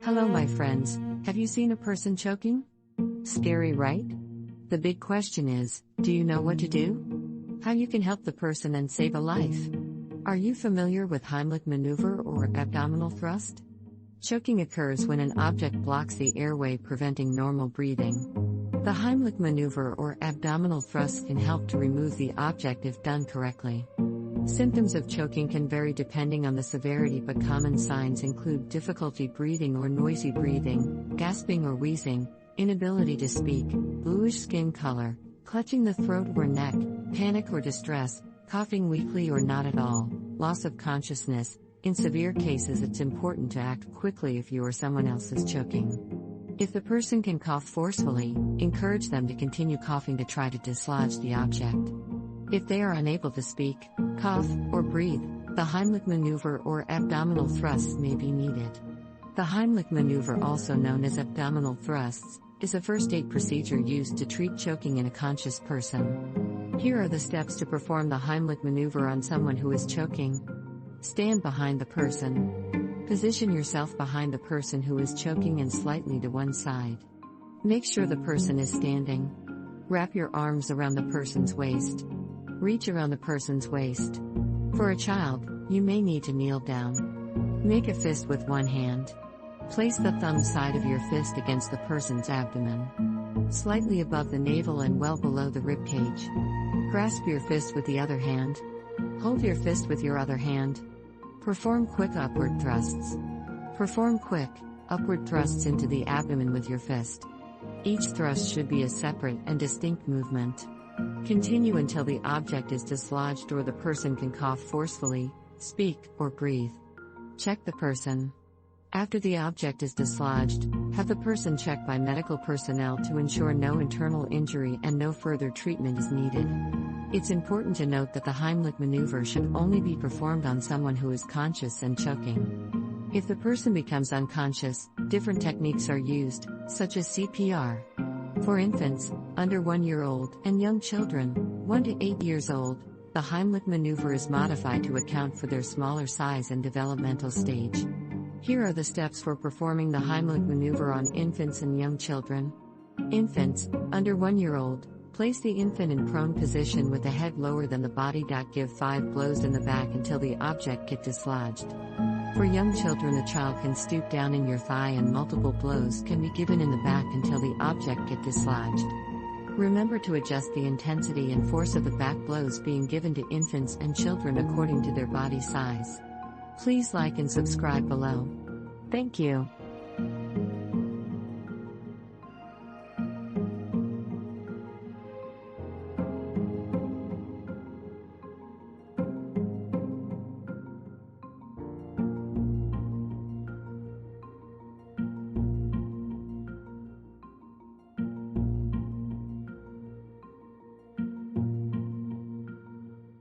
Hello my friends, have you seen a person choking? Scary, right? The big question is, do you know what to do? How you can help the person and save a life? Are you familiar with Heimlich Maneuver or abdominal thrust? Choking occurs when an object blocks the airway, preventing normal breathing. The Heimlich Maneuver or abdominal thrust can help to remove the object if done correctly. Symptoms of choking can vary depending on the severity, but common signs include difficulty breathing or noisy breathing, gasping or wheezing, inability to speak, bluish skin color, clutching the throat or neck, panic or distress, coughing weakly or not at all, loss of consciousness. In severe cases, it's important to act quickly if you or someone else is choking. If the person can cough forcefully, encourage them to continue coughing to try to dislodge the object. If they are unable to speak, cough, or breathe, the Heimlich Maneuver or abdominal thrusts may be needed. The Heimlich Maneuver, also known as abdominal thrusts, is a first aid procedure used to treat choking in a conscious person. Here are the steps to perform the Heimlich Maneuver on someone who is choking. Stand behind the person. Position yourself behind the person who is choking and slightly to one side. Make sure the person is standing. Wrap your arms around the person's waist. Reach around the person's waist. For a child, you may need to kneel down. Make a fist with one hand. Place the thumb side of your fist against the person's abdomen, slightly above the navel and well below the rib cage. Grasp your fist with the other hand. Hold your fist with your other hand. Perform quick upward thrusts. Perform quick, upward thrusts into the abdomen with your fist. Each thrust should be a separate and distinct movement. Continue until the object is dislodged or the person can cough forcefully, speak, or breathe. Check the person. After the object is dislodged, have the person checked by medical personnel to ensure no internal injury and no further treatment is needed. It's important to note that the Heimlich Maneuver should only be performed on someone who is conscious and choking. If the person becomes unconscious, different techniques are used, such as CPR. For infants, under 1 year old, and young children, 1 to 8 years old, the Heimlich Maneuver is modified to account for their smaller size and developmental stage. Here are the steps for performing the Heimlich Maneuver on infants and young children. Infants, under 1 year old, place the infant in prone position with the head lower than the body. Give 5 blows in the back until the object gets dislodged. For young children, the child can stoop down in your thigh and multiple blows can be given in the back until the object gets dislodged. Remember to adjust the intensity and force of the back blows being given to infants and children according to their body size. Please like and subscribe below. Thank you.